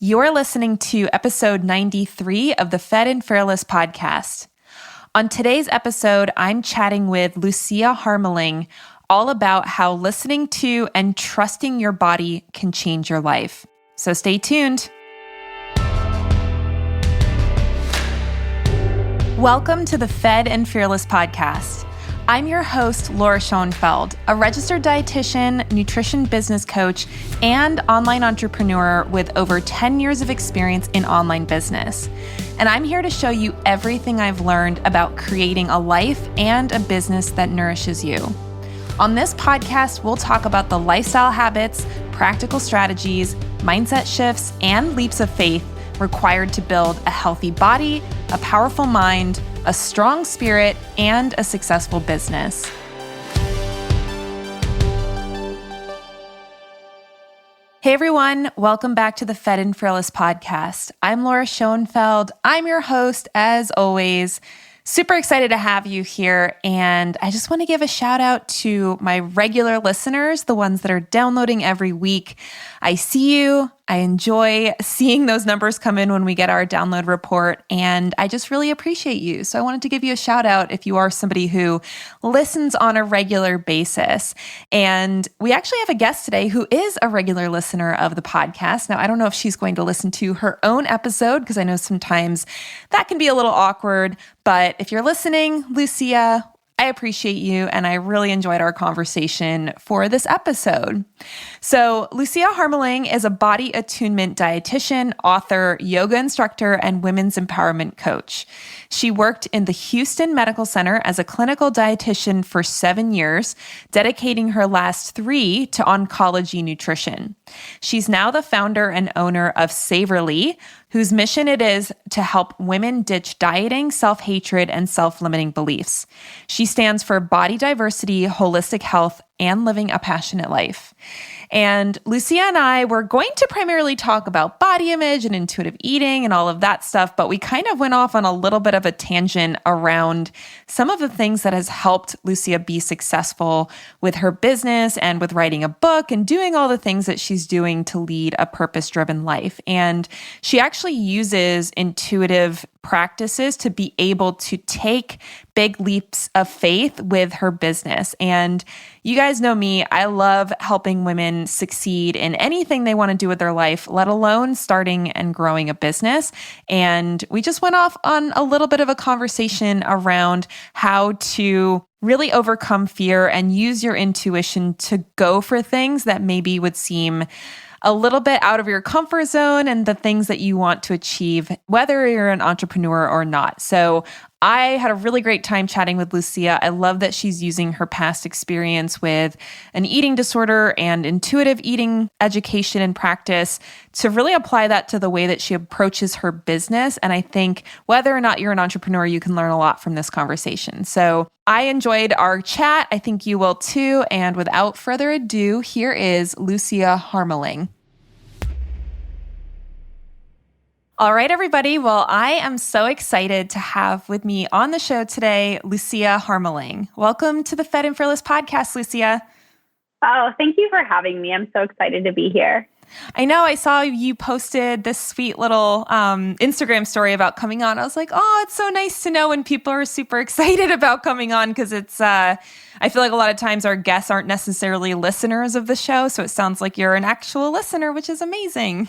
You're listening to episode 93 of the Fed and Fearless podcast. On today's episode, I'm chatting with Lucia Harmeling all about how listening to and trusting your body can change your life. So stay tuned. Welcome to the Fed and Fearless podcast. I'm your host, Laura Schoenfeld, a registered dietitian, nutrition business coach, and online entrepreneur with over 10 years of experience in online business. And I'm here to show you everything I've learned about creating a life and a business that nourishes you. On this podcast, we'll talk about the lifestyle habits, practical strategies, mindset shifts, and leaps of faith required to build a healthy body, a powerful mind, a strong spirit, and a successful business. Hey everyone, welcome back to the Fed and Fearless podcast. I'm Laura Schoenfeld. I'm your host as always. Super excited to have you here. And I just want to give a shout out to my regular listeners, the ones that are downloading every week. I see you. I enjoy seeing those numbers come in when we get our download report, and I just really appreciate you. So I wanted to give you a shout out if you are somebody who listens on a regular basis. And we actually have a guest today who is a regular listener of the podcast. Now, I don't know if she's going to listen to her own episode because I know sometimes that can be a little awkward, but if you're listening, Lucia, I appreciate you, and I really enjoyed our conversation for this episode. So, Lucia Harmeling is a body attunement dietitian, author, yoga instructor, and women's empowerment coach. She worked in the Houston Medical Center as a clinical dietitian for 7 years, dedicating her last 3 to oncology nutrition. She's now the founder and owner of Savorli, whose mission it is to help women ditch dieting, self-hatred, and self-limiting beliefs. She stands for body diversity, holistic health, and living a passionate life. And Lucia and I were going to primarily talk about body image and intuitive eating and all of that stuff, but we kind of went off on a little bit of a tangent around some of the things that has helped Lucia be successful with her business and with writing a book and doing all the things that she's doing to lead a purpose-driven life. And she actually uses intuitive practices to be able to take big leaps of faith with her business. And you guys know me, I love helping women succeed in anything they want to do with their life, let alone starting and growing a business. And we just went off on a little bit of a conversation around how to really overcome fear and use your intuition to go for things that maybe would seem a little bit out of your comfort zone and the things that you want to achieve, whether you're an entrepreneur or not. So I had a really great time chatting with Lucia. I love that she's using her past experience with an eating disorder and intuitive eating education and practice to really apply that to the way that she approaches her business. And I think whether or not you're an entrepreneur, you can learn a lot from this conversation. So I enjoyed our chat. I think you will too. And without further ado, here is Lucia Harmeling. All right, everybody. Well, I am so excited to have with me on the show today, Lucia Harmeling. Welcome to the Fed and Fearless podcast, Lucia. Oh, thank you for having me. I'm so excited to be here. I know I saw you posted this sweet little Instagram story about coming on. I was like, oh, it's so nice to know when people are super excited about coming on because it's, I feel like a lot of times our guests aren't necessarily listeners of the show. So it sounds like you're an actual listener, which is amazing.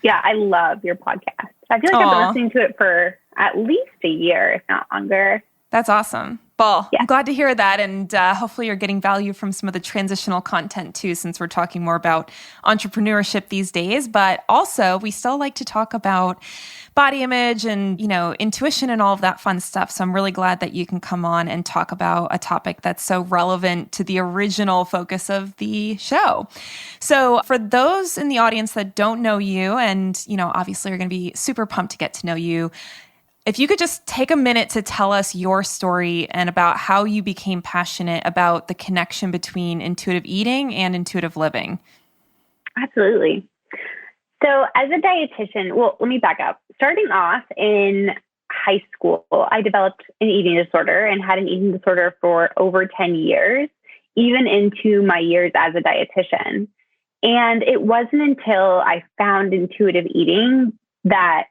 Yeah, I love your podcast. I feel like I've been listening to it for at least a year, if not longer. That's awesome. Well, yeah. I'm glad to hear that. And hopefully you're getting value from some of the transitional content too, since we're talking more about entrepreneurship these days. But also we still like to talk about body image and, intuition and all of that fun stuff. So I'm really glad that you can come on and talk about a topic that's so relevant to the original focus of the show. So for those in the audience that don't know you and, obviously are going to be super pumped to get to know you, if you could just take a minute to tell us your story and about how you became passionate about the connection between intuitive eating and intuitive living. Absolutely. So as a dietitian, well, let me back up. Starting off in high school, I developed an eating disorder and had an eating disorder for over 10 years, even into my years as a dietitian. And it wasn't until I found intuitive eating that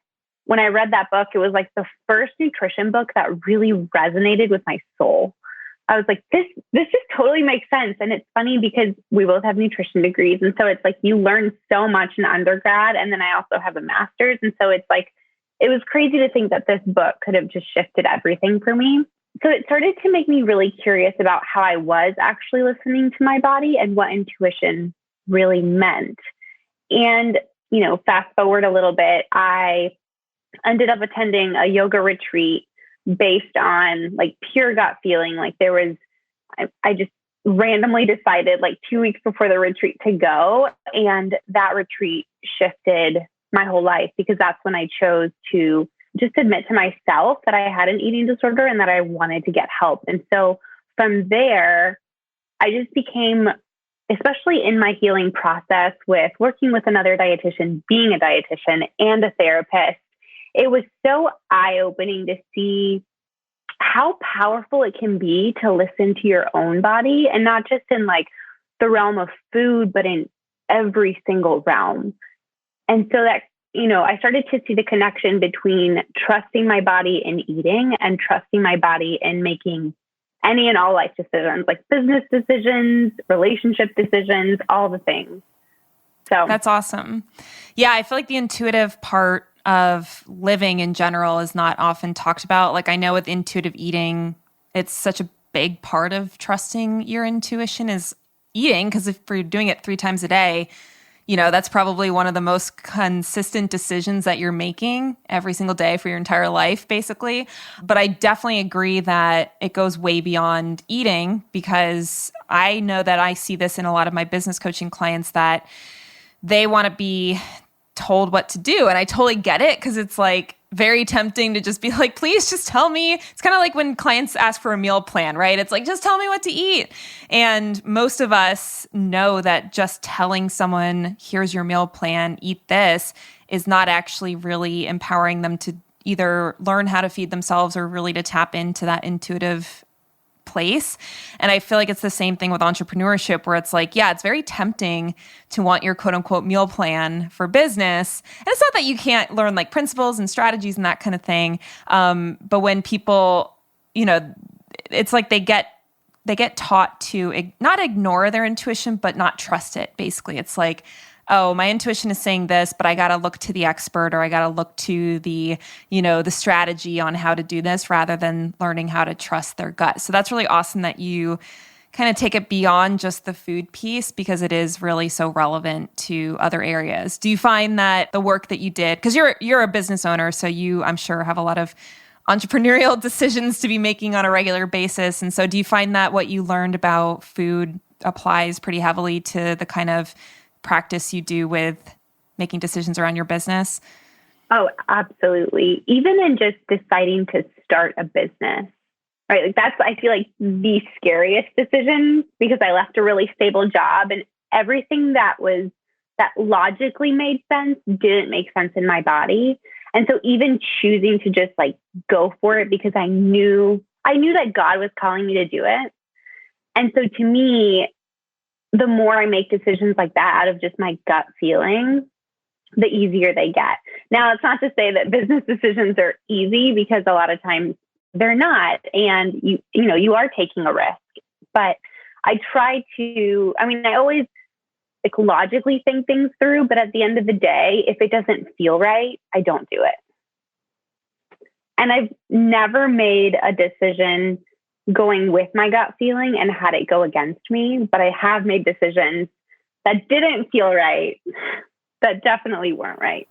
when I read that book, it was like the first nutrition book that really resonated with my soul. I was like, this just totally makes sense. And it's funny because we both have nutrition degrees. And so it's like you learn so much in undergrad. And then I also have a master's. And so it's like, it was crazy to think that this book could have just shifted everything for me. So it started to make me really curious about how I was actually listening to my body and what intuition really meant. And, fast forward a little bit, I ended up attending a yoga retreat based on like pure gut feeling. Like I just randomly decided like 2 weeks before the retreat to go. And that retreat shifted my whole life because that's when I chose to just admit to myself that I had an eating disorder and that I wanted to get help. And so from there, I just became, especially in my healing process with working with another dietitian, being a dietitian and a therapist, it was so eye-opening to see how powerful it can be to listen to your own body, and not just in like the realm of food, but in every single realm. And so that, I started to see the connection between trusting my body in eating and trusting my body in making any and all life decisions, like business decisions, relationship decisions, all the things. So that's awesome. Yeah, I feel like the intuitive part of living in general is not often talked about. Like I know with intuitive eating, it's such a big part of trusting your intuition is eating, because if you're doing it 3 times a day, that's probably one of the most consistent decisions that you're making every single day for your entire life, basically. But I definitely agree that it goes way beyond eating, because I know that I see this in a lot of my business coaching clients that they want to be told what to do. And I totally get it, because it's like very tempting to just be like, please just tell me. It's kind of like when clients ask for a meal plan, right? It's like, just tell me what to eat. And most of us know that just telling someone, here's your meal plan, eat this, is not actually really empowering them to either learn how to feed themselves or really to tap into that intuitive place. And I feel like it's the same thing with entrepreneurship, where it's like, yeah, it's very tempting to want your quote unquote meal plan for business. And it's not that you can't learn like principles and strategies and that kind of thing. But when people, it's like they get taught to not ignore their intuition, but not trust it. Basically, it's like, oh, my intuition is saying this, but I got to look to the expert, or I got to look to the strategy on how to do this, rather than learning how to trust their gut. So that's really awesome that you kind of take it beyond just the food piece, because it is really so relevant to other areas. Do you find that the work that you did, because you're a business owner, so you, I'm sure, have a lot of entrepreneurial decisions to be making on a regular basis. And so do you find that what you learned about food applies pretty heavily to the kind of practice you do with making decisions around your business? Oh, absolutely. Even in just deciding to start a business, right? Like that's, I feel like, the scariest decision, because I left a really stable job and everything that logically made sense didn't make sense in my body. And so even choosing to just like go for it, because I knew that God was calling me to do it. And so to me, the more I make decisions like that out of just my gut feeling, the easier they get. Now, it's not to say that business decisions are easy, because a lot of times they're not. And you are taking a risk. But I always like logically think things through, but at the end of the day, if it doesn't feel right, I don't do it. And I've never made a decision going with my gut feeling and had it go against me, but I have made decisions that didn't feel right, that definitely weren't right.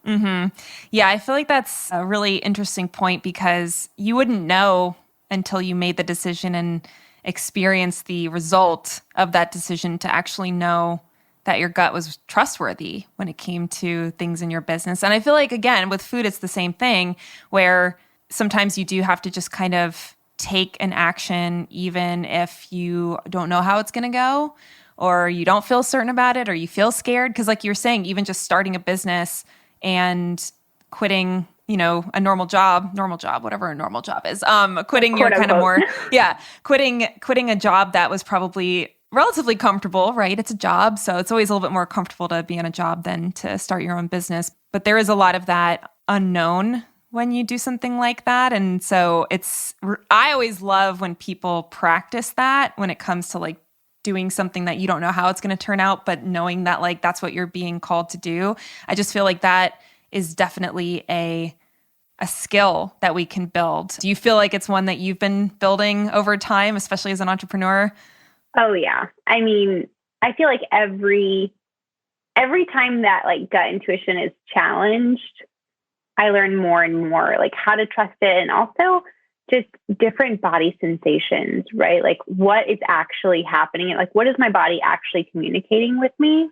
Mm-hmm. Yeah, I feel like that's a really interesting point, because you wouldn't know until you made the decision and experienced the result of that decision to actually know that your gut was trustworthy when it came to things in your business. And I feel like, again, with food, it's the same thing, where sometimes you do have to just kind of take an action, even if you don't know how it's going to go, or you don't feel certain about it, or you feel scared. Because like you're saying, even just starting a business and quitting, a normal job, whatever a normal job is, quitting your kind of more, quitting a job that was probably relatively comfortable, right? It's a job. So it's always a little bit more comfortable to be in a job than to start your own business. But there is a lot of that unknown when you do something like that. And so I always love when people practice that when it comes to like doing something that you don't know how it's going to turn out, but knowing that like that's what you're being called to do. I just feel like that is definitely a skill that we can build. Do you feel like it's one that you've been building over time, especially as an entrepreneur? Oh yeah. I mean, I feel like every time that like gut intuition is challenged, I learn more and more like how to trust it, and also just different body sensations, right? Like what is actually happening? Like what is my body actually communicating with me?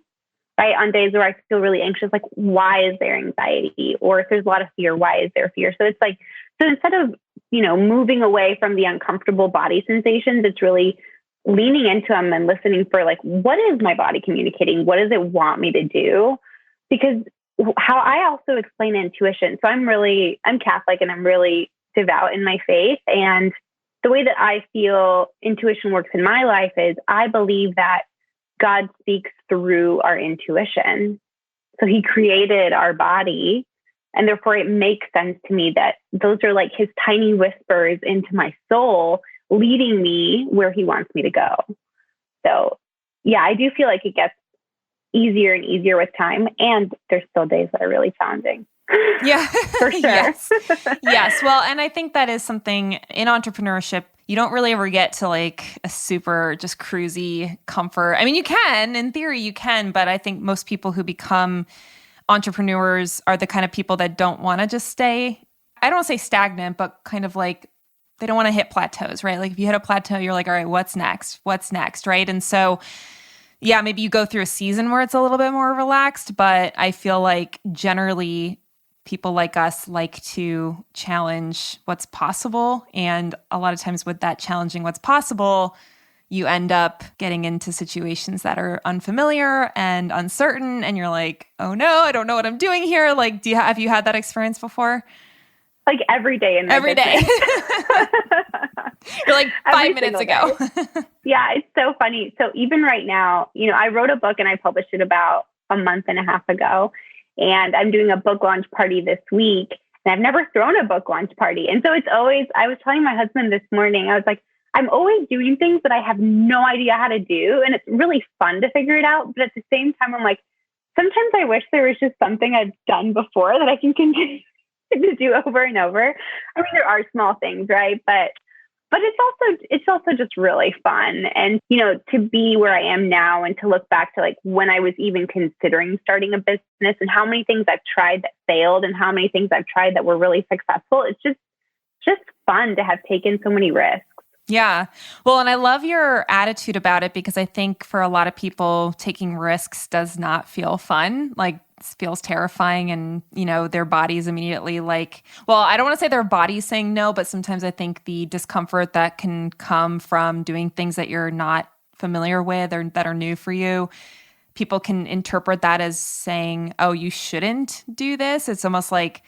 Right? On days where I feel really anxious, like why is there anxiety? Or if there's a lot of fear, why is there fear? So it's like, so instead of, moving away from the uncomfortable body sensations, it's really leaning into them and listening for like, what is my body communicating? What does it want me to do? Because how I also explain intuition. So I'm Catholic and I'm really devout in my faith. And the way that I feel intuition works in my life is I believe that God speaks through our intuition. So he created our body, and therefore it makes sense to me that those are like his tiny whispers into my soul, leading me where he wants me to go. So yeah, I do feel like it gets easier and easier with time. And there's still days that are really challenging. Yeah, for sure. Yes. Yes. Well, and I think that is something in entrepreneurship, you don't really ever get to like a super just cruisy comfort. I mean, you can, in theory, you can, but I think most people who become entrepreneurs are the kind of people that don't want to just stay, I don't want to say stagnant, but kind of like they don't want to hit plateaus, right? Like if you hit a plateau, you're like, all right, what's next? What's next, right? And so yeah, maybe you go through a season where it's a little bit more relaxed, but I feel like generally people like us like to challenge what's possible. And a lot of times with that challenging what's possible, you end up getting into situations that are unfamiliar and uncertain. And you're like, oh no, I don't know what I'm doing here. Like, have you had that experience before? Like every day in my every day. You're like 5 minutes ago. Yeah, it's so funny. So even right now, I wrote a book and I published it about a month and a half ago. And I'm doing a book launch party this week. And I've never thrown a book launch party. And so it's always, I was telling my husband this morning, I was like, I'm always doing things that I have no idea how to do. And it's really fun to figure it out. But at the same time, I'm like, sometimes I wish there was just something I've done before that I can continue to do over and over. I mean, there are small things, right? But it's also just really fun. And, to be where I am now and to look back to like when I was even considering starting a business and how many things I've tried that failed and how many things I've tried that were really successful. It's just fun to have taken so many risks. Yeah. Well, and I love your attitude about it because I think for a lot of people, taking risks does not feel fun. Like feels terrifying and, their body's immediately like, well, I don't want to say their body's saying no, but sometimes I think the discomfort that can come from doing things that you're not familiar with or that are new for you, people can interpret that as saying, oh, you shouldn't do this. It's almost like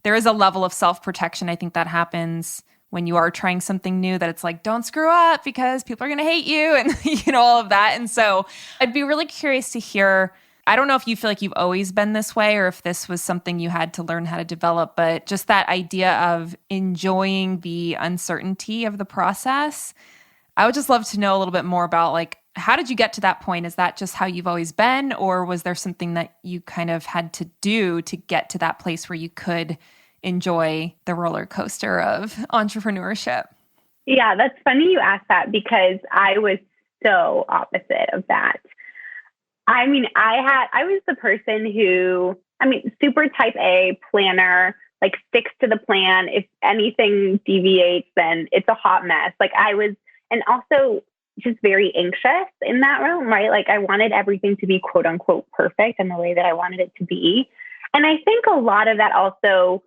there is a level of self-protection. I think that happens when you are trying something new, that it's like, don't screw up because people are going to hate you and, all of that. And so I'd be really curious to hear, I don't know if you feel like you've always been this way or if this was something you had to learn how to develop, but just that idea of enjoying the uncertainty of the process. I would just love to know a little bit more about like, how did you get to that point? Is that just how you've always been? Or was there something that you kind of had to do to get to that place where you could enjoy the roller coaster of entrepreneurship? Yeah, that's funny you asked that because I was so opposite of that. I mean, I was the person who, super type A planner, like sticks to the plan. If anything deviates, then it's a hot mess. Like I was, and also just very anxious in that realm, right? Like I wanted everything to be quote unquote perfect in the way that I wanted it to be. And I think a lot of that also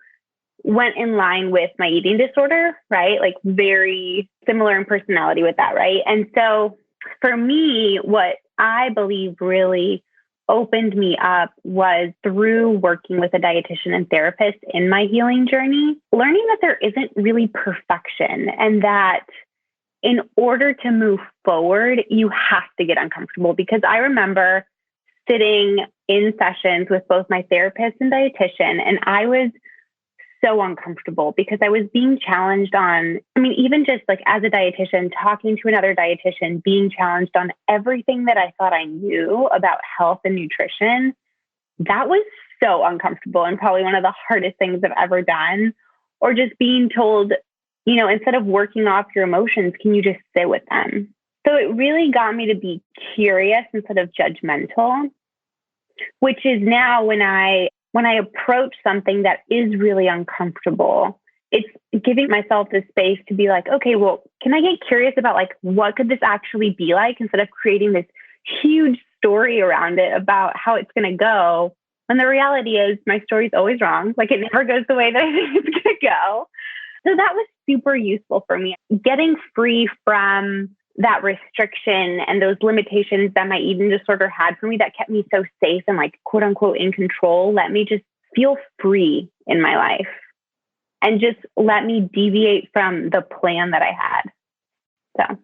went in line with my eating disorder, right? Like very similar in personality with that, right? And so for me, what I believe really opened me up was through working with a dietitian and therapist in my healing journey, learning that there isn't really perfection and that in order to move forward, you have to get uncomfortable, because I remember sitting in sessions with both my therapist and dietitian, and I was so uncomfortable because I was being challenged on, even just like as a dietitian, talking to another dietitian, being challenged on everything that I thought I knew about health and nutrition. That was so uncomfortable and probably one of the hardest things I've ever done. Or just being told, instead of working off your emotions, can you just sit with them? So it really got me to be curious instead of judgmental, which is now when I approach something that is really uncomfortable, it's giving myself the space to be like, okay, well, can I get curious about like, what could this actually be like, instead of creating this huge story around it about how it's going to go. When the reality is my story's always wrong. Like, it never goes the way that I think it's going to go. So that was super useful for me. Getting free from that restriction and those limitations that my eating disorder had for me, that kept me so safe and like, quote unquote, in control, let me just feel free in my life and just let me deviate from the plan that I had. So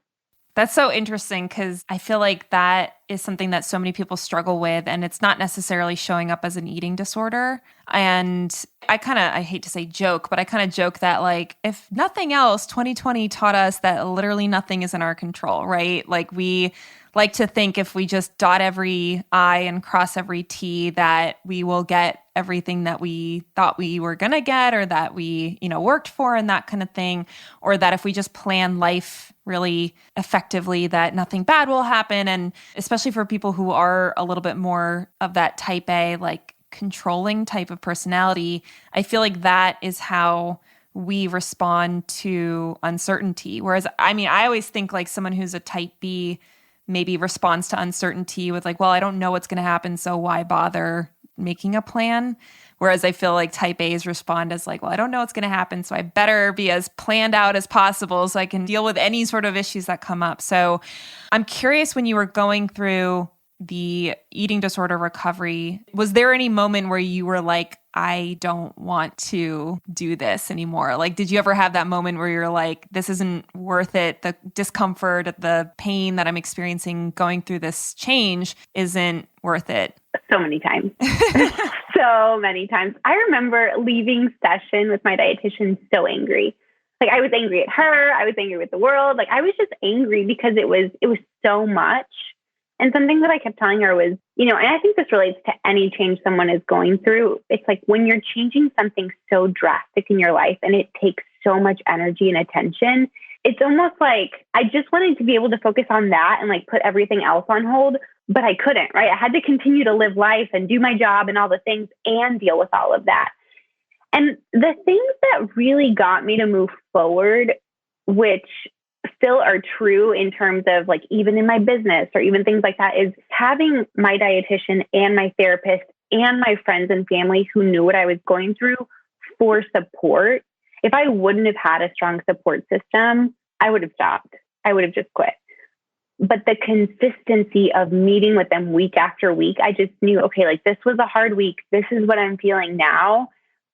that's so interesting, because I feel like that is something that so many people struggle with, and it's not necessarily showing up as an eating disorder. And I hate to say joke, but I kind of joke that, like, if nothing else, 2020 taught us that literally nothing is in our control, right? Like, we like to think if we just dot every I and cross every T, that we will get everything that we thought we were going to get, or that we, worked for, and that kind of thing. Or that if we just plan life really effectively, that nothing bad will happen. And especially for people who are a little bit more of that type A, like controlling type of personality, I feel like that is how we respond to uncertainty. Whereas, I always think like someone who's a type B maybe responds to uncertainty with like, well, I don't know what's going to happen, so why bother making a plan? Whereas I feel like type A's respond as like, well, I don't know what's going to happen, so I better be as planned out as possible so I can deal with any sort of issues that come up. So I'm curious, when you were going through the eating disorder recovery, was there any moment where you were like, I don't want to do this anymore? Like, did you ever have that moment where you're like, this isn't worth it? The discomfort, the pain that I'm experiencing going through this change isn't worth it? So many times. So many times. I remember leaving session with my dietitian so angry. Like, I was angry at her. I was angry with the world. Like, I was just angry because it was so much. And something that I kept telling her was, and I think this relates to any change someone is going through. It's like when you're changing something so drastic in your life and it takes so much energy and attention, it's almost like I just wanted to be able to focus on that and like put everything else on hold, but I couldn't, right? I had to continue to live life and do my job and all the things and deal with all of that. And the things that really got me to move forward, which still are true in terms of like, even in my business or even things like that, is having my dietitian and my therapist and my friends and family who knew what I was going through for support. If I wouldn't have had a strong support system, I would have stopped. I would have just quit. But the consistency of meeting with them week after week, I just knew, okay, like, this was a hard week. This is what I'm feeling now.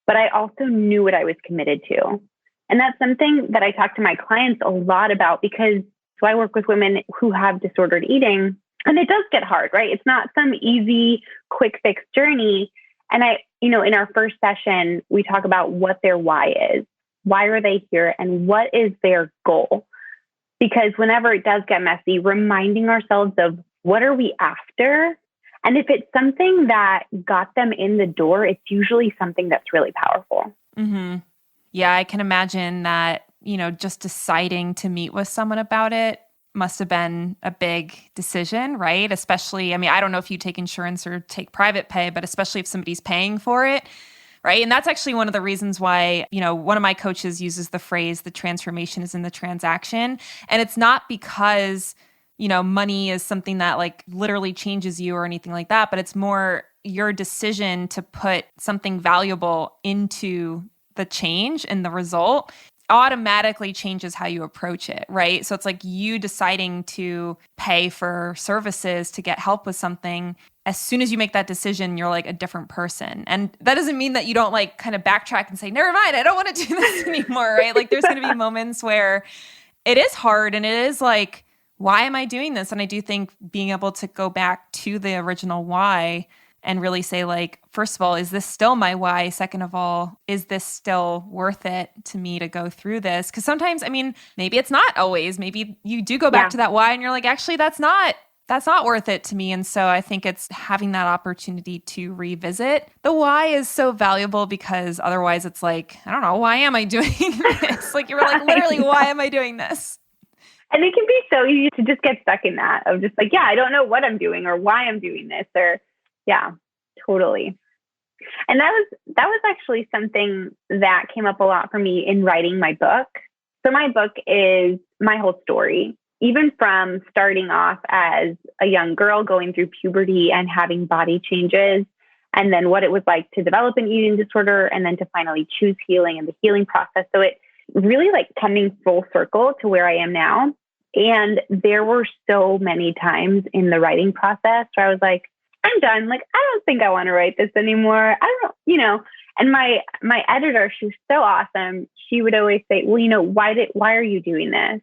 But I also knew what I was committed to. And that's something that I talk to my clients a lot about, because I work with women who have disordered eating, and it does get hard, right? It's not some easy, quick fix journey. And in our first session, we talk about what their why is. Why are they here? And what is their goal? Because whenever it does get messy, reminding ourselves of what are we after? And if it's something that got them in the door, it's usually something that's really powerful. Mm-hmm. Yeah, I can imagine that, just deciding to meet with someone about it must have been a big decision, right? Especially, I don't know if you take insurance or take private pay, but especially if somebody's paying for it, right? And that's actually one of the reasons why, one of my coaches uses the phrase, the transformation is in the transaction. And it's not because, money is something that like literally changes you or anything like that, but it's more your decision to put something valuable into the change, and the result automatically changes how you approach it, right? So it's like you deciding to pay for services to get help with something. As soon as you make that decision, you're like a different person. And that doesn't mean that you don't like kind of backtrack and say, never mind, I don't want to do this anymore, right? Like, there's going to be moments where it is hard, and it is like, why am I doing this? And I do think being able to go back to the original why and really say, like, first of all, is this still my why? Second of all, is this still worth it to me to go through this? Because sometimes, I mean, maybe it's not always. Maybe you do go back to that why and you're like, actually, that's not worth it to me. And so I think it's having that opportunity to revisit the why is so valuable, because otherwise it's like, I don't know, why am I doing this? Like, you were like, literally, why am I doing this? And it can be so easy to just get stuck in that of just like, yeah, I don't know what I'm doing or why I'm doing this, or yeah, totally. And that was actually something that came up a lot for me in writing my book. So my book is my whole story, even from starting off as a young girl going through puberty and having body changes, and then what it was like to develop an eating disorder, and then to finally choose healing and the healing process. So it really like coming full circle to where I am now. And there were so many times in the writing process where I was like, I'm done. Like, I don't think I want to write this anymore. I don't, and my editor, she was so awesome. She would always say, well, why are you doing this?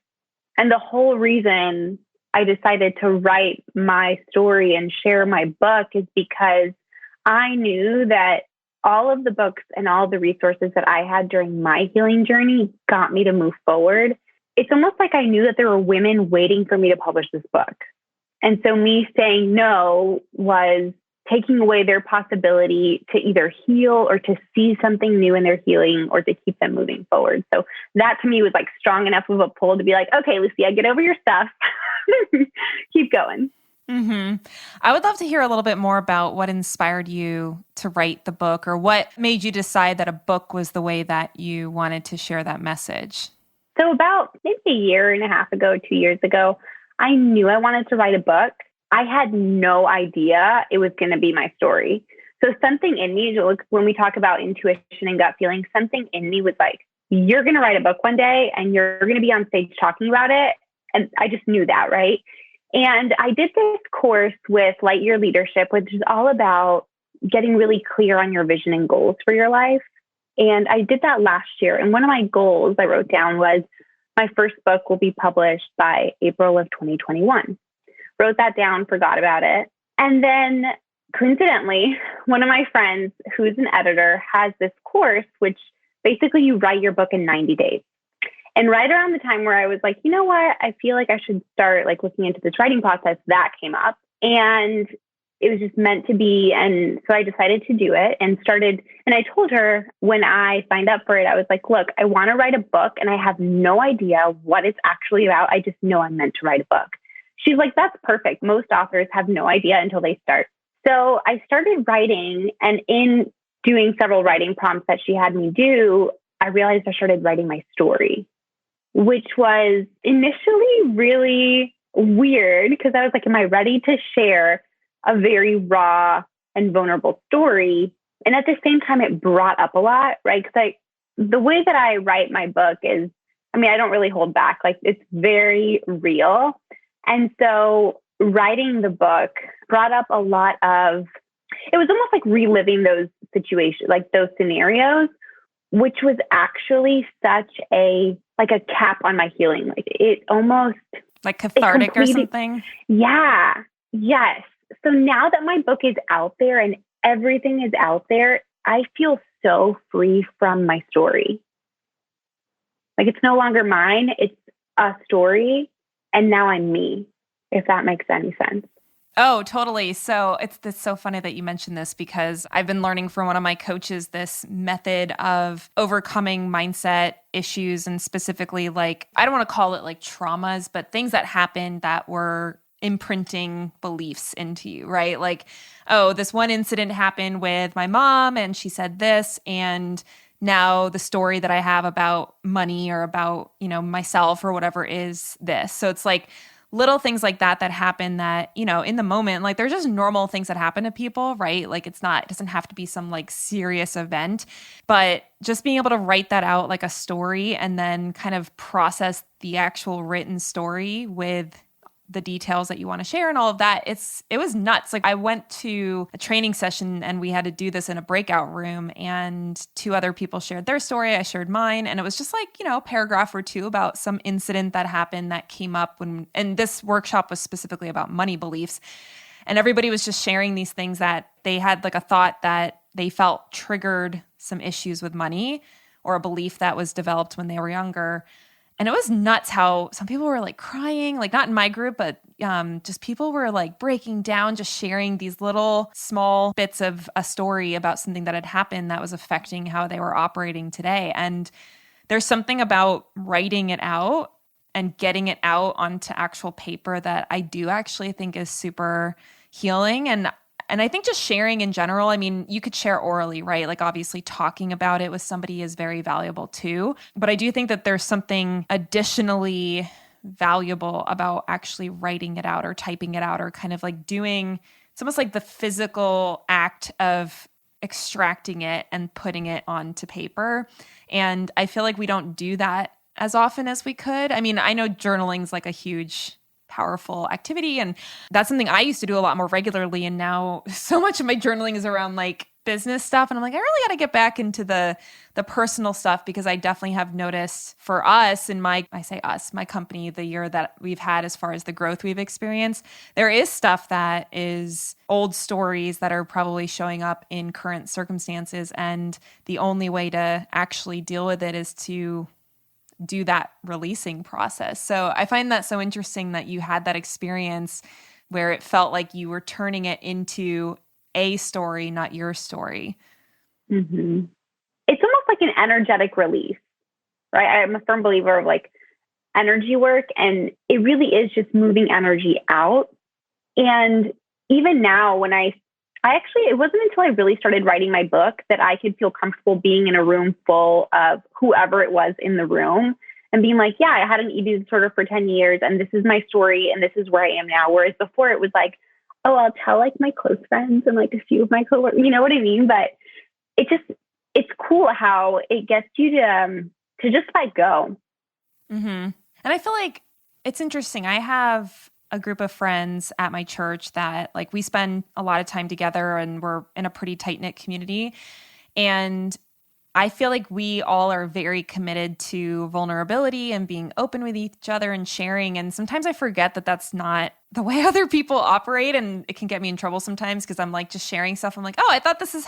And the whole reason I decided to write my story and share my book is because I knew that all of the books and all the resources that I had during my healing journey got me to move forward. It's almost like I knew that there were women waiting for me to publish this book. And so me saying no was taking away their possibility to either heal or to see something new in their healing or to keep them moving forward. So that to me was like strong enough of a pull to be like, okay, Lucia, get over your stuff. Keep going. Mm-hmm. I would love to hear a little bit more about what inspired you to write the book, or what made you decide that a book was the way that you wanted to share that message. So about maybe a year and a half ago, 2 years ago, I knew I wanted to write a book. I had no idea it was going to be my story. So something in me, when we talk about intuition and gut feeling, something in me was like, you're going to write a book one day and you're going to be on stage talking about it. And I just knew that, right? And I did this course with Light Year Leadership, which is all about getting really clear on your vision and goals for your life. And I did that last year. And one of my goals I wrote down was my first book will be published by April of 2021. Wrote that down, forgot about it. And then coincidentally, one of my friends who's an editor has this course, which basically you write your book in 90 days. And right around the time where I was like, you know what, I feel like I should start like looking into this writing process, that came up. And it was just meant to be. And so I decided to do it and started. And I told her when I signed up for it, I was like, look, I want to write a book and I have no idea what it's actually about. I just know I'm meant to write a book. She's like, that's perfect. Most authors have no idea until they start. So I started writing, and in doing several writing prompts that she had me do, I realized I started writing my story, which was initially really weird because I was like, am I ready to share a very raw and vulnerable story? And at the same time, it brought up a lot, right? Because the way that I write my book is, I don't really hold back. Like, it's very real. And so writing the book brought up a lot of, it was almost like reliving those situations, like those scenarios, which was actually such a cap on my healing. Like, it almost like cathartic or something. Yeah. Yes. So now that my book is out there and everything is out there, I feel so free from my story. Like, it's no longer mine. It's a story. And now I'm me, if that makes any sense. Oh, totally. So it's so funny that you mentioned this, because I've been learning from one of my coaches this method of overcoming mindset issues, and specifically, like, I don't want to call it like traumas, but things that happened that were imprinting beliefs into you, right? Like, oh, this one incident happened with my mom and she said this, and now the story that I have about money or about, myself or whatever is this. So it's like little things like that happen that, in the moment, like, they're just normal things that happen to people, right? Like, it doesn't have to be some like serious event, but just being able to write that out like a story and then kind of process the actual written story with the details that you want to share and all of that. It was nuts. Like I went to a training session and we had to do this in a breakout room, and two other people shared their story. I shared mine, and it was just like, a paragraph or two about some incident that happened that came up and this workshop was specifically about money beliefs. And everybody was just sharing these things that they had, like a thought that they felt triggered some issues with money or a belief that was developed when they were younger. And it was nuts how some people were like crying, like not in my group, but just people were like breaking down, just sharing these little small bits of a story about something that had happened that was affecting how they were operating today. And there's something about writing it out and getting it out onto actual paper that I do actually think is super healing. And I think just sharing in general, I mean, you could share orally, right? Like obviously talking about it with somebody is very valuable too. But I do think that there's something additionally valuable about actually writing it out or typing it out or kind of like it's almost like the physical act of extracting it and putting it onto paper. And I feel like we don't do that as often as we could. I mean, I know journaling's like a huge powerful activity. And that's something I used to do a lot more regularly. And now so much of my journaling is around like business stuff. And I'm like, I really got to get back into the personal stuff, because I definitely have noticed for us and my company, the year that we've had as far as the growth we've experienced, there is stuff that is old stories that are probably showing up in current circumstances. And the only way to actually deal with it is to do that releasing process. So I find that so interesting that you had that experience where it felt like you were turning it into a story, not your story. Mm-hmm. It's almost like an energetic release, right? I'm a firm believer of like energy work, and it really is just moving energy out. And even now, when I actually, it wasn't until I really started writing my book that I could feel comfortable being in a room full of whoever it was in the room and being like, yeah, I had an eating disorder for 10 years and this is my story and this is where I am now. Whereas before it was like, oh, I'll tell like my close friends and like a few of my coworkers, you know what I mean? But it's cool how it gets you to just like go. Mm-hmm. And I feel like it's interesting. I have a group of friends at my church that like we spend a lot of time together and we're in a pretty tight-knit community. And I feel like we all are very committed to vulnerability and being open with each other and sharing. And sometimes I forget that that's not the way other people operate. And it can get me in trouble sometimes because I'm like just sharing stuff. I'm like, oh, I thought it's just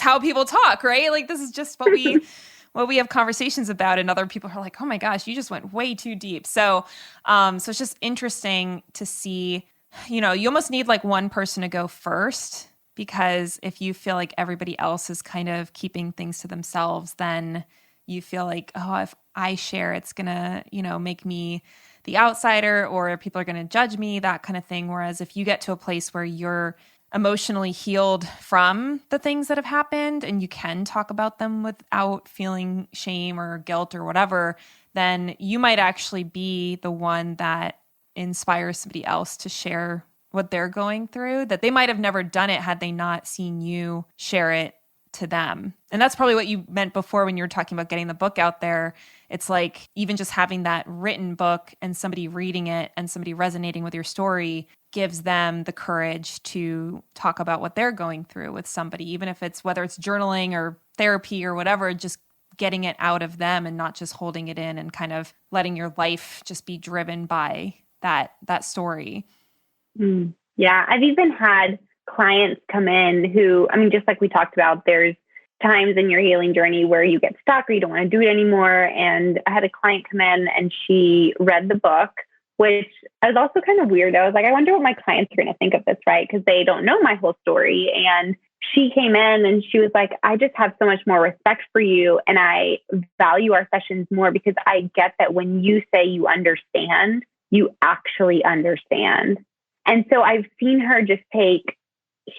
how people talk, right? Like this is just what we have conversations about, and other people are like, oh my gosh, you just went way too deep. So it's just interesting to see, you almost need like one person to go first, because if you feel like everybody else is kind of keeping things to themselves, then you feel like, oh, if I share, it's going to, make me the outsider, or people are going to judge me, that kind of thing. Whereas if you get to a place where you're emotionally healed from the things that have happened and you can talk about them without feeling shame or guilt or whatever, then you might actually be the one that inspires somebody else to share what they're going through, that they might have never done it had they not seen you share it to them. And that's probably what you meant before when you were talking about getting the book out there. It's like even just having that written book and somebody reading it and somebody resonating with your story gives them the courage to talk about what they're going through with somebody, even if it's whether it's journaling or therapy or whatever, just getting it out of them and not just holding it in and kind of letting your life just be driven by that story. Yeah, I've even had clients come in who, I mean, just like we talked about, there's times in your healing journey where you get stuck or you don't want to do it anymore. And I had a client come in and she read the book, which I was also kind of weird. I was like, I wonder what my clients are going to think of this, right? Because they don't know my whole story. And she came in and she was like, I just have so much more respect for you. And I value our sessions more because I get that when you say you understand, you actually understand. And so I've seen her just take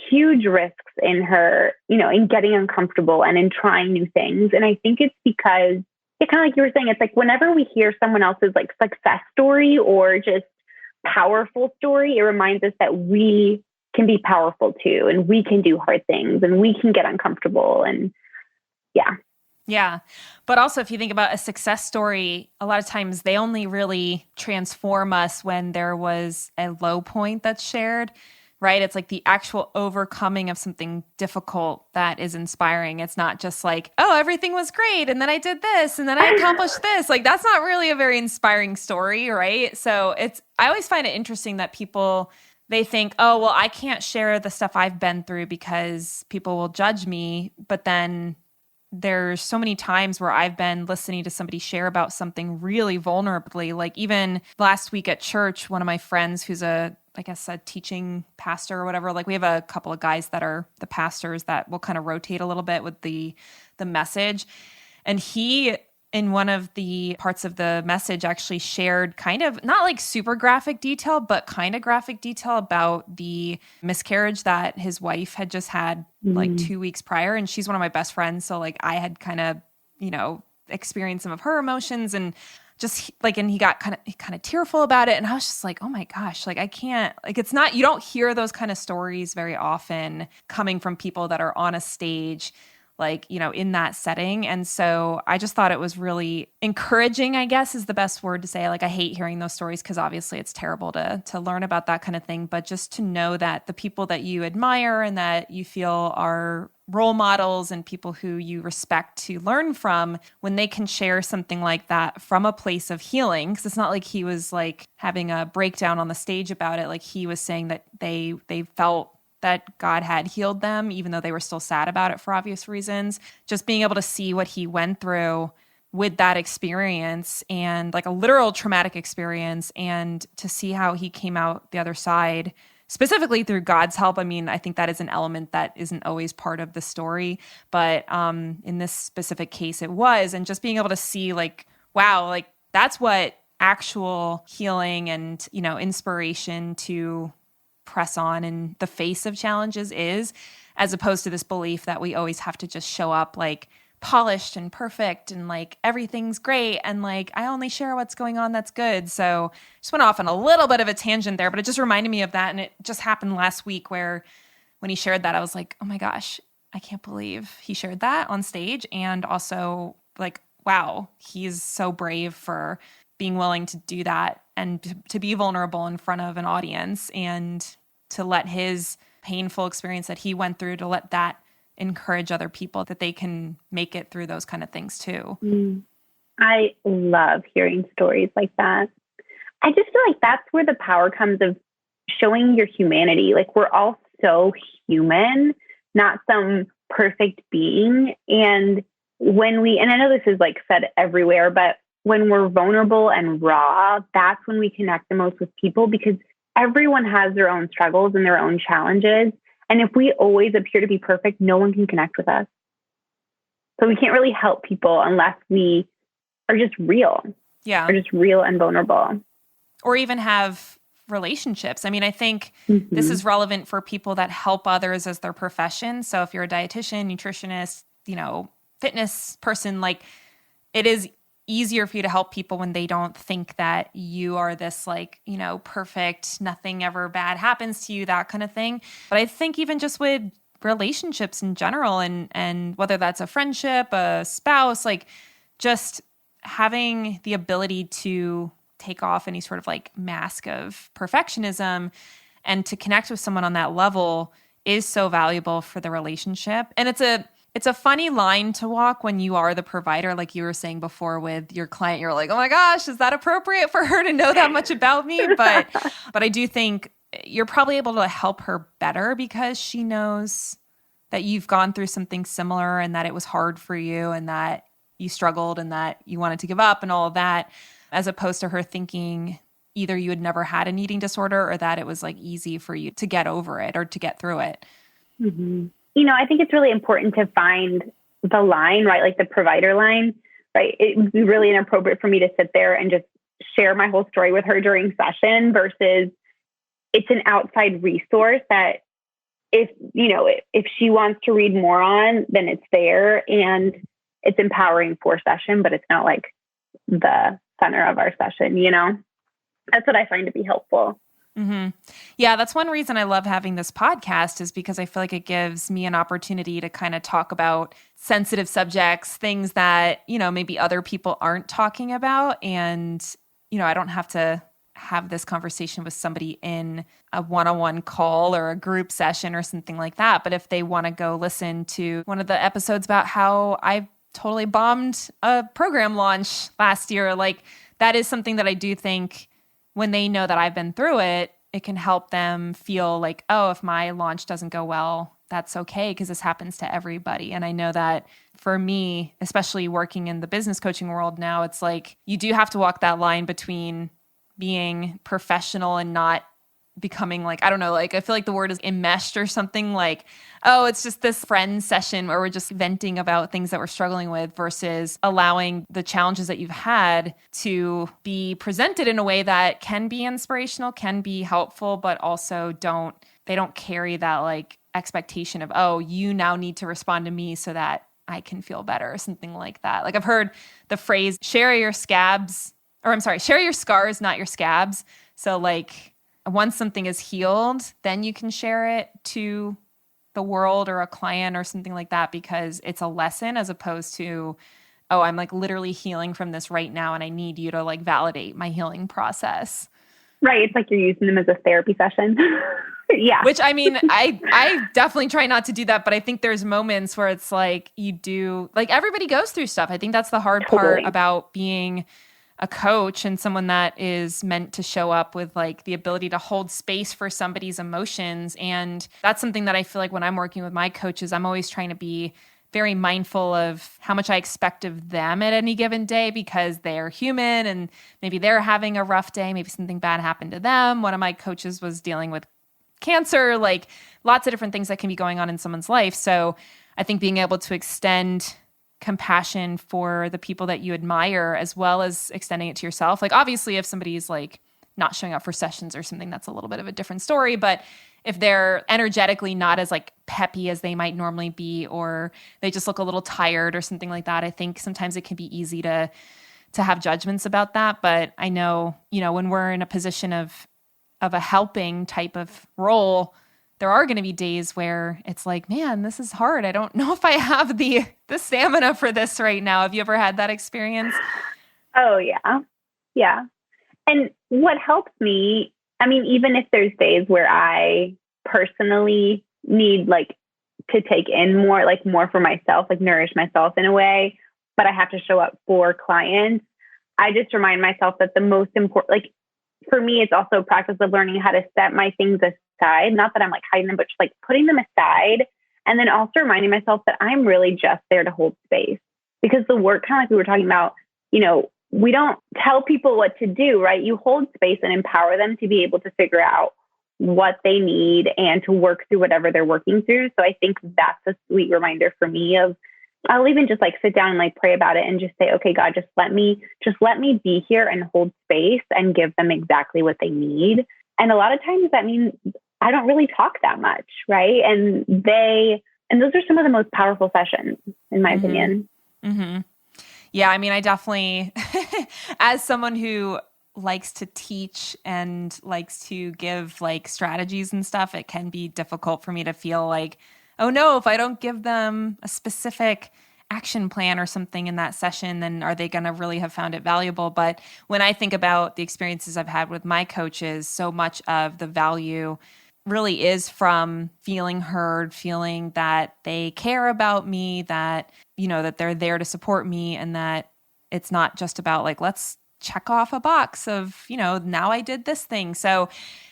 huge risks in her, in getting uncomfortable and in trying new things. And I think it's because it's kind of like you were saying, it's like whenever we hear someone else's like success story or just powerful story, it reminds us that we can be powerful too, and we can do hard things and we can get uncomfortable. And yeah. Yeah. But also, if you think about a success story, a lot of times they only really transform us when there was a low point that's shared, right? It's like the actual overcoming of something difficult that is inspiring. It's not just like, oh, everything was great. And then I did this and then I accomplished this. Like, that's not really a very inspiring story, right? So I always find it interesting that people, they think, oh, well, I can't share the stuff I've been through because people will judge me. But then there's so many times where I've been listening to somebody share about something really vulnerably. Like even last week at church, one of my friends who's a teaching pastor or whatever, like we have a couple of guys that are the pastors that will kind of rotate a little bit with the message. And he, in one of the parts of the message, actually shared kind of not like super graphic detail, but kind of graphic detail about the miscarriage that his wife had just had like 2 weeks prior. And she's one of my best friends. So like I had kind of, experienced some of her emotions and just like, and he got kind of tearful about it. And I was just like, oh my gosh, like I can't, like it's not, you don't hear those kind of stories very often coming from people that are on a stage like, in that setting. And so I just thought it was really encouraging, I guess is the best word to say. Like, I hate hearing those stories because obviously it's terrible to learn about that kind of thing, but just to know that the people that you admire and that you feel are role models and people who you respect to learn from, when they can share something like that from a place of healing, because it's not like he was like having a breakdown on the stage about it. Like he was saying that they felt that God had healed them, even though they were still sad about it for obvious reasons. Just being able to see what he went through with that experience and like a literal traumatic experience, and to see how he came out the other side, specifically through God's help. I mean, I think that is an element that isn't always part of the story, but in this specific case it was. And just being able to see like, wow, like that's what actual healing and, inspiration to press on in the face of challenges is, as opposed to this belief that we always have to just show up like polished and perfect and like everything's great and like I only share what's going on that's good. So just went off on a little bit of a tangent there, but it just reminded me of that. And it just happened last week where when he shared that, I was like, oh my gosh, I can't believe he shared that on stage. And also like, wow, he's so brave for being willing to do that and to be vulnerable in front of an audience, and to let his painful experience that he went through, to let that encourage other people that they can make it through those kind of things too. I love hearing stories like that. I just feel like that's where the power comes of showing your humanity. Like we're all so human, not some perfect being. And and I know this is like said everywhere, but when we're vulnerable and raw, that's when we connect the most with people, because everyone has their own struggles and their own challenges. And if we always appear to be perfect, no one can connect with us. So we can't really help people unless we are just real. Yeah. Or just real and vulnerable. Or even have relationships. I mean, I think this is relevant for people that help others as their profession. So if you're a dietitian, nutritionist, fitness person, like it is easier for you to help people when they don't think that you are this like, perfect, nothing ever bad happens to you, that kind of thing. But I think even just with relationships in general, and whether that's a friendship, a spouse, like just having the ability to take off any sort of like mask of perfectionism and to connect with someone on that level is so valuable for the relationship. And it's a funny line to walk when you are the provider, like you were saying before with your client. You're like, oh my gosh, is that appropriate for her to know that much about me? But I do think you're probably able to help her better because she knows that you've gone through something similar and that it was hard for you and that you struggled and that you wanted to give up and all of that, as opposed to her thinking either you had never had an eating disorder or that it was like easy for you to get over it or to get through it. Mm-hmm. I think it's really important to find the line, right? Like the provider line, right? It would be really inappropriate for me to sit there and just share my whole story with her during session versus it's an outside resource that if she wants to read more on, then it's there and it's empowering for session, but it's not like the center of our session, That's what I find to be helpful. Yeah, that's one reason I love having this podcast is because I feel like it gives me an opportunity to kind of talk about sensitive subjects, things that, maybe other people aren't talking about. And, I don't have to have this conversation with somebody in a one-on-one call or a group session or something like that. But if they want to go listen to one of the episodes about how I totally bombed a program launch last year, like that is something that I do think when they know that I've been through it, it can help them feel like, oh, if my launch doesn't go well, that's okay because this happens to everybody. And I know that for me, especially working in the business coaching world now, it's like you do have to walk that line between being professional and not becoming like, I don't know, like I feel like the word is enmeshed or something like, oh, it's just this friend session where we're just venting about things that we're struggling with versus allowing the challenges that you've had to be presented in a way that can be inspirational, can be helpful, but also they don't carry that like expectation of, oh, you now need to respond to me so that I can feel better or something like that. Like I've heard the phrase, share your scars, not your scabs. So like, once something is healed, then you can share it to the world or a client or something like that because it's a lesson as opposed to, oh, I'm like literally healing from this right now and I need you to like validate my healing process. Right. It's like you're using them as a therapy session. Yeah. Which I mean, I definitely try not to do that, but I think there's moments where it's like you do, like everybody goes through stuff. I think that's the hard part about being a coach and someone that is meant to show up with like the ability to hold space for somebody's emotions. And that's something that I feel like when I'm working with my coaches, I'm always trying to be very mindful of how much I expect of them at any given day because they're human and maybe they're having a rough day. Maybe something bad happened to them. One of my coaches was dealing with cancer, like lots of different things that can be going on in someone's life. So I think being able to extend compassion for the people that you admire as well as extending it to yourself. Like obviously if somebody's like not showing up for sessions or something, that's a little bit of a different story. But if they're energetically not as like peppy as they might normally be, or they just look a little tired or something like that, I think sometimes it can be easy to have judgments about that. But I know, when we're in a position of a helping type of role, there are going to be days where it's like, man, this is hard. I don't know if I have the stamina for this right now. Have you ever had that experience? Oh, yeah. Yeah. And what helps me, I mean, even if there's days where I personally need like to take in more for myself, like nourish myself in a way, but I have to show up for clients, I just remind myself that the most important, like for me, it's also a practice of learning how to set my things aside. Not that I'm like hiding them, but just like putting them aside. And then also reminding myself that I'm really just there to hold space because the work, kind of like we were talking about, we don't tell people what to do, right? You hold space and empower them to be able to figure out what they need and to work through whatever they're working through. So I think that's a sweet reminder for me of, I'll even just like sit down and like pray about it and just say, okay, God, just let me be here and hold space and give them exactly what they need. And a lot of times that means I don't really talk that much, right? And those are some of the most powerful sessions, in my opinion. Mm-hmm. Yeah, I mean, I definitely, as someone who likes to teach and likes to give like strategies and stuff, it can be difficult for me to feel like, oh no, if I don't give them a specific action plan or something in that session, then are they going to really have found it valuable? But when I think about the experiences I've had with my coaches, so much of the value really is from feeling heard, feeling that they care about me, that, that they're there to support me, and that it's not just about like, let's check off a box of, now I did this thing. So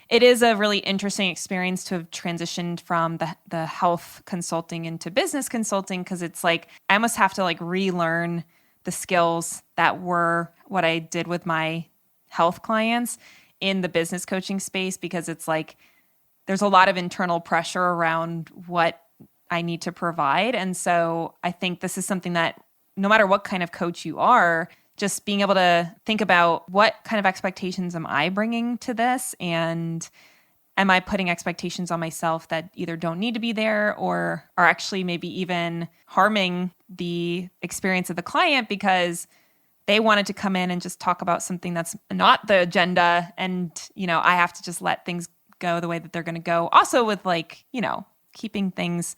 it is a really interesting experience to have transitioned from the health consulting into business consulting, because it's like I almost have to like relearn the skills that were what I did with my health clients in the business coaching space, because it's like there's a lot of internal pressure around what I need to provide. And so I think this is something that no matter what kind of coach you are, just being able to think about what kind of expectations am I bringing to this, and am I putting expectations on myself that either don't need to be there or are actually maybe even harming the experience of the client because they wanted to come in and just talk about something that's not the agenda. And, I have to just let things go the way that they're going to go. Also with like, keeping things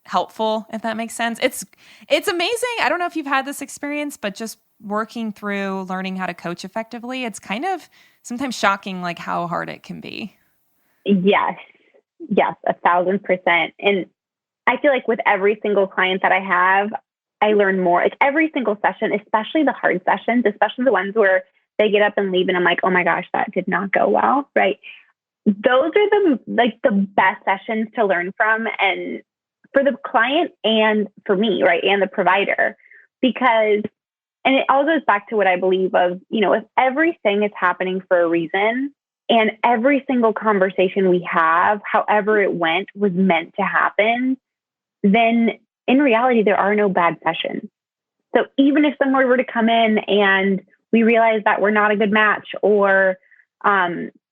helpful, if that makes sense. It's amazing. I don't know if you've had this experience, but just working through learning how to coach effectively, it's kind of sometimes shocking, like how hard it can be. Yes, 1,000%. And I feel like with every single client that I have, I learn more. Like every single session, especially the hard sessions, especially the ones where they get up and leave and I'm like, oh my gosh, that did not go well, right? Those are the best sessions to learn from, and for the client and for me, right? And the provider, because, and it all goes back to what I believe of, if everything is happening for a reason and every single conversation we have, however it went, was meant to happen, then in reality, there are no bad sessions. So even if someone were to come in and we realize that we're not a good match, or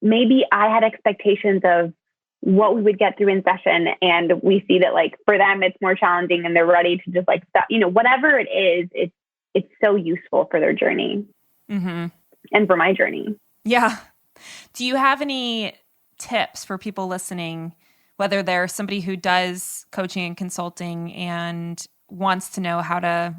maybe I had expectations of what we would get through in session, and we see that like for them it's more challenging and they're ready to just like stop, whatever it is, it's so useful for their journey and for my journey. Yeah. Do you have any tips for people listening, whether they're somebody who does coaching and consulting and wants to know how to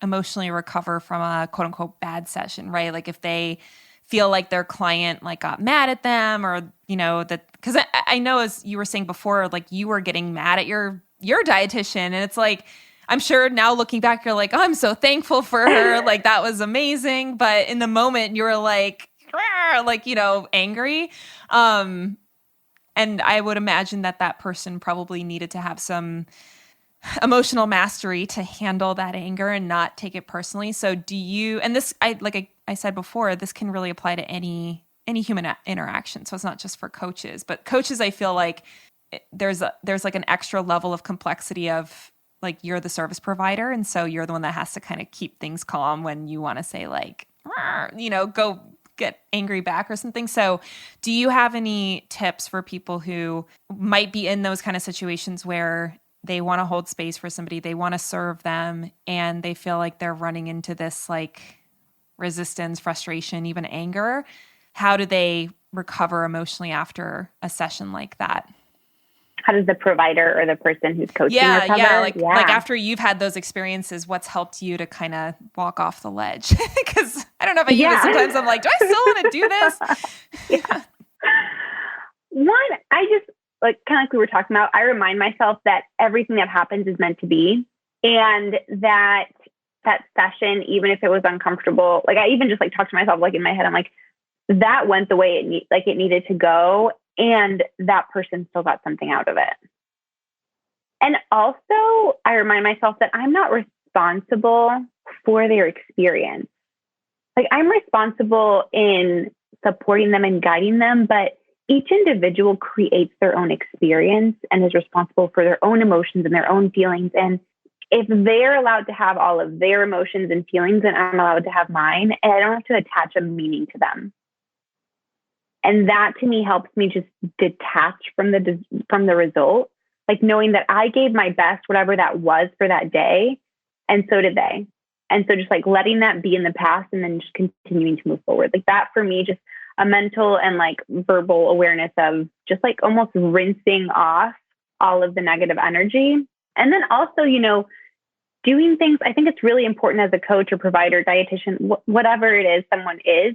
emotionally recover from a quote unquote bad session, right? Like if they feel like their client like got mad at them, or, that, because I know, as you were saying before, like you were getting mad at your dietitian, and it's like, I'm sure now looking back, you're like, oh, I'm so thankful for her. Like that was amazing. But in the moment you were like, angry. And I would imagine that person probably needed to have some emotional mastery to handle that anger and not take it personally. So do you, and this, I said before, this can really apply to any human interaction. So it's not just for coaches, but coaches, I feel like there's like an extra level of complexity of like, you're the service provider. And so you're the one that has to kind of keep things calm when you want to say like, go get angry back or something. So do you have any tips for people who might be in those kind of situations where they want to hold space for somebody, they want to serve them, and they feel like they're running into this like resistance, frustration, even anger? How do they recover emotionally after a session like that? How does the provider or the person who's coaching recover? Like after you've had those experiences, what's helped you to kind of walk off the ledge? Because I don't know about you, but sometimes I'm like, do I still want to do this? One, I just, like kind of like we were talking about, I remind myself that everything that happens is meant to be, and that session, even if it was uncomfortable, like I even just like talk to myself, like in my head, I'm like, that went the way it needed to go, and that person still got something out of it. And also, I remind myself that I'm not responsible for their experience. Like I'm responsible in supporting them and guiding them, but each individual creates their own experience and is responsible for their own emotions and their own feelings. And if they're allowed to have all of their emotions and feelings, then I'm allowed to have mine, and I don't have to attach a meaning to them. And that to me helps me just detach from the result, like knowing that I gave my best, whatever that was for that day, and so did they. And so just like letting that be in the past and then just continuing to move forward. Like that for me, just a mental and like verbal awareness of just like almost rinsing off all of the negative energy. And then also, doing things, I think it's really important as a coach or provider, dietitian, whatever it is someone is,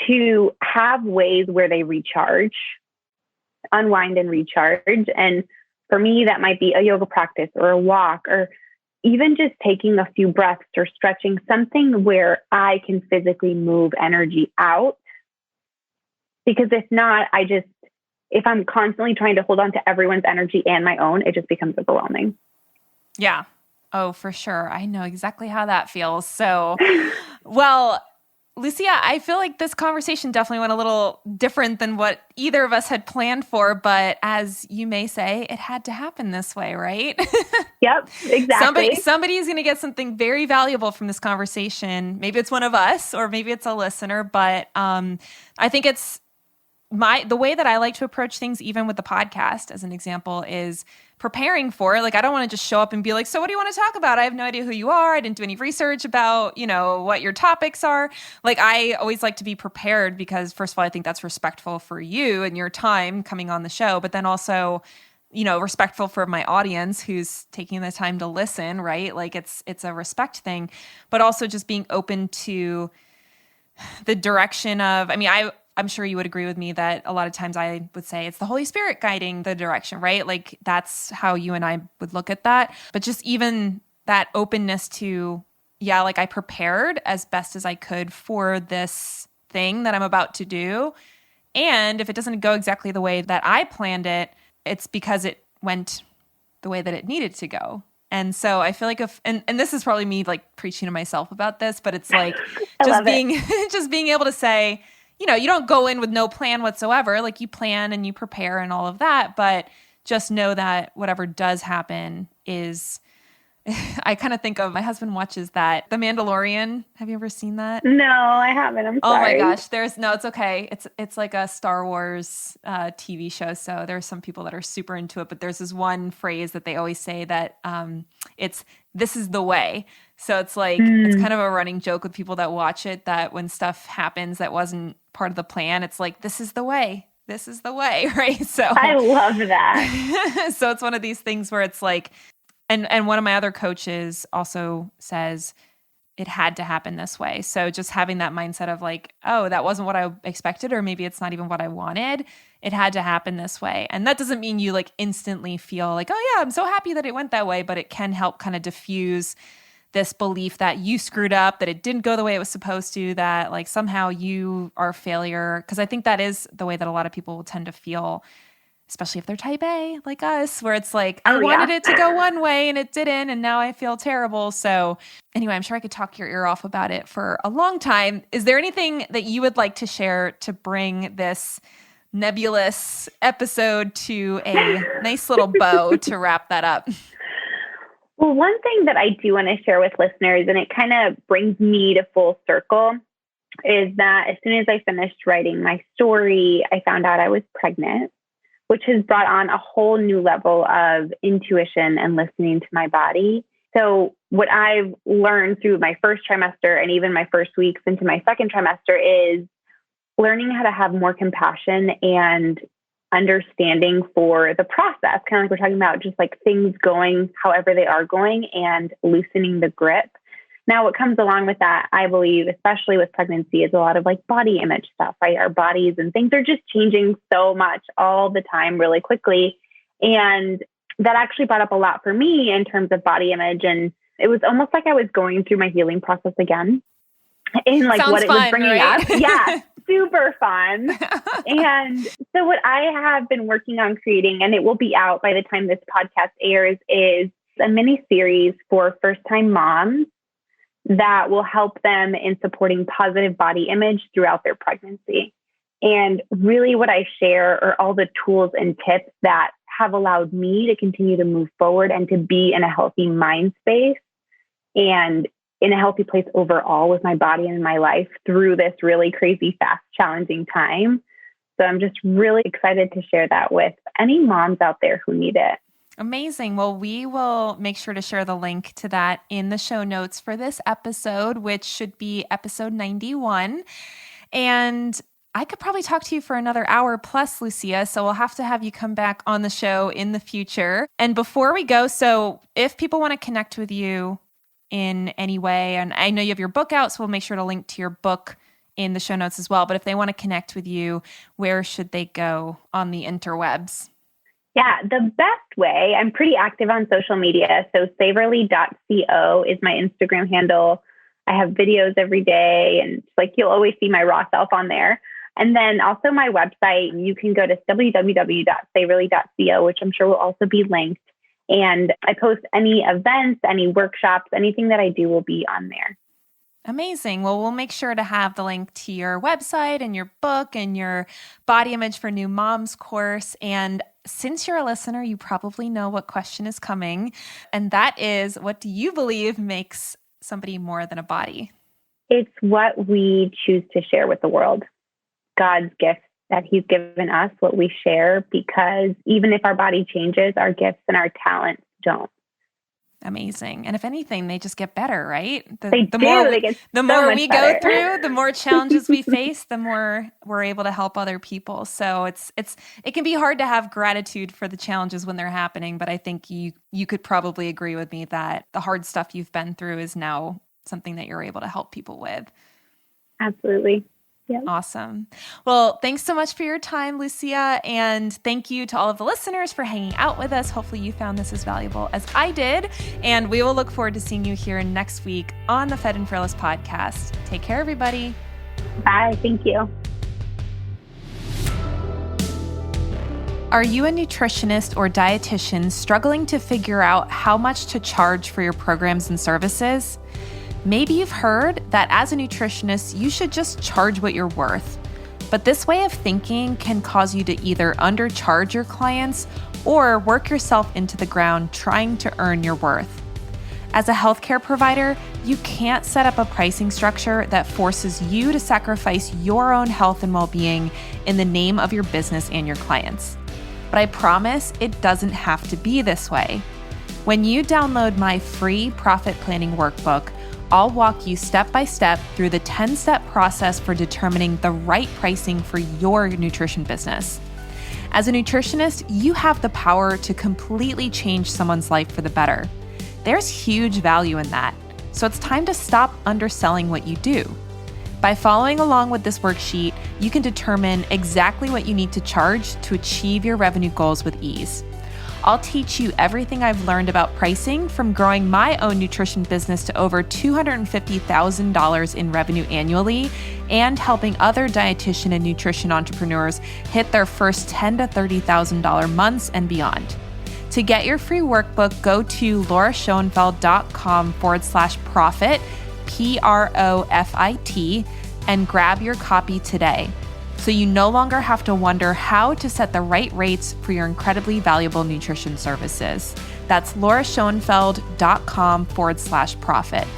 to have ways where they recharge, unwind and recharge. And for me, that might be a yoga practice or a walk, or even just taking a few breaths or stretching, something where I can physically move energy out. Because if not, if I'm constantly trying to hold on to everyone's energy and my own, it just becomes overwhelming. Yeah. Oh, for sure. I know exactly how that feels. So, well, Lucia, I feel like this conversation definitely went a little different than what either of us had planned for, but as you may say, it had to happen this way, right? Yep, exactly. Somebody's going to get something very valuable from this conversation. Maybe it's one of us, or maybe it's a listener, but I think it's the way that I like to approach things, even with the podcast as an example, is preparing for. Like, I don't want to just show up and be like, so what do you want to talk about? I have no idea who you are. I didn't do any research about, what your topics are. Like, I always like to be prepared because, first of all, I think that's respectful for you and your time coming on the show, but then also, respectful for my audience who's taking the time to listen, right? Like, it's a respect thing, but also just being open to the direction of, I'm sure you would agree with me that a lot of times I would say it's the Holy Spirit guiding the direction, right? Like, that's how you and I would look at that. But just even that openness to, like, I prepared as best as I could for this thing that I'm about to do. And if it doesn't go exactly the way that I planned it, it's because it went the way that it needed to go. And so I feel like and this is probably me like preaching to myself about this, but it's like just being able to say, you don't go in with no plan whatsoever. Like, you plan and you prepare and all of that, but just know that whatever does happen is, I kind of think of, my husband watches The Mandalorian. Have you ever seen that? No, I haven't. I'm sorry. Oh my gosh. It's okay. It's like a Star Wars TV show. So there are some people that are super into it, but there's this one phrase that they always say that this is the way. So it's like, it's kind of a running joke with people that watch it, that when stuff happens that wasn't part of the plan, it's like, this is the way. This is the way, right? So I love that. So it's one of these things where it's like, and one of my other coaches also says it had to happen this way. So just having that mindset of like, oh, that wasn't what I expected, or maybe it's not even what I wanted. It had to happen this way. And that doesn't mean you like instantly feel like, oh yeah, I'm so happy that it went that way, but it can help kind of diffuse this belief that you screwed up, that it didn't go the way it was supposed to, that like somehow you are a failure. Because I think that is the way that a lot of people will tend to feel, especially if they're type A like us, where it's like, I wanted it to go one way and it didn't, and now I feel terrible. So anyway, I'm sure I could talk your ear off about it for a long time. Is there anything that you would like to share to bring this nebulous episode to a nice little bow to wrap that up? Well, one thing that I do want to share with listeners, and it kind of brings me to full circle, is that as soon as I finished writing my story, I found out I was pregnant, which has brought on a whole new level of intuition and listening to my body. So what I've learned through my first trimester and even my first weeks into my second trimester is learning how to have more compassion and understanding for the process, kind of like we're talking about, just like things going however they are going and loosening the grip. Now, what comes along with that, I believe, especially with pregnancy, is a lot of like body image stuff, right? Our bodies and things are just changing so much all the time really quickly. And that actually brought up a lot for me in terms of body image. And it was almost like I was going through my healing process again. And like Sounds what it fun, was bringing right? up. Yeah, super fun. And so what I have been working on creating, and it will be out by the time this podcast airs, is a mini series for first-time moms that will help them in supporting positive body image throughout their pregnancy. And really what I share are all the tools and tips that have allowed me to continue to move forward and to be in a healthy mind space and in a healthy place overall with my body and my life through this really crazy, fast, challenging time. So I'm just really excited to share that with any moms out there who need it. Amazing. Well, we will make sure to share the link to that in the show notes for this episode, which should be episode 91. And I could probably talk to you for another hour plus, Lucia, so we'll have to have you come back on the show in the future. And before we go, so if people want to connect with you in any way, and I know you have your book out, so we'll make sure to link to your book in the show notes as well. But if they want to connect with you, where should they go on the interwebs? Yeah, the best way, I'm pretty active on social media. So savorli.co is my Instagram handle. I have videos every day, and like you'll always see my raw self on there. And then also my website, you can go to www.savorli.co, which I'm sure will also be linked. And I post any events, any workshops, anything that I do will be on there. Amazing. Well, we'll make sure to have the link to your website and your book and your Body Image for New Moms course. And since you're a listener, you probably know what question is coming. And that is, what do you believe makes somebody more than a body? It's what we choose to share with the world. God's gift that he's given us, what we share, because even if our body changes, our gifts and our talents don't. Amazing. And if anything, they just get better, right? They get the so more much we better. go through, the more challenges we face, the more we're able to help other people. So it can be hard to have gratitude for the challenges when they're happening, but I think you could probably agree with me that the hard stuff you've been through is now something that you're able to help people with. Absolutely. Yep. Awesome. Well, thanks so much for your time, Lucia. And thank you to all of the listeners for hanging out with us. Hopefully you found this as valuable as I did. And we will look forward to seeing you here next week on the Fed and Fearless podcast. Take care, everybody. Bye. Thank you. Are you a nutritionist or dietitian struggling to figure out how much to charge for your programs and services? Maybe you've heard that as a nutritionist, you should just charge what you're worth. But this way of thinking can cause you to either undercharge your clients or work yourself into the ground trying to earn your worth. As a healthcare provider, you can't set up a pricing structure that forces you to sacrifice your own health and well-being in the name of your business and your clients. But I promise it doesn't have to be this way. When you download my free profit planning workbook, I'll walk you step by step through the 10-step process for determining the right pricing for your nutrition business. As a nutritionist, you have the power to completely change someone's life for the better. There's huge value in that, so it's time to stop underselling what you do. By following along with this worksheet, you can determine exactly what you need to charge to achieve your revenue goals with ease. I'll teach you everything I've learned about pricing from growing my own nutrition business to over $250,000 in revenue annually and helping other dietitian and nutrition entrepreneurs hit their first $10,000 to $30,000 months and beyond. To get your free workbook, go to lauraschoenfeld.com/profit, PROFIT, and grab your copy today, so you no longer have to wonder how to set the right rates for your incredibly valuable nutrition services. That's lauraschoenfeld.com/profit.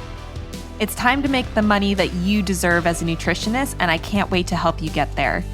It's time to make the money that you deserve as a nutritionist, and I can't wait to help you get there.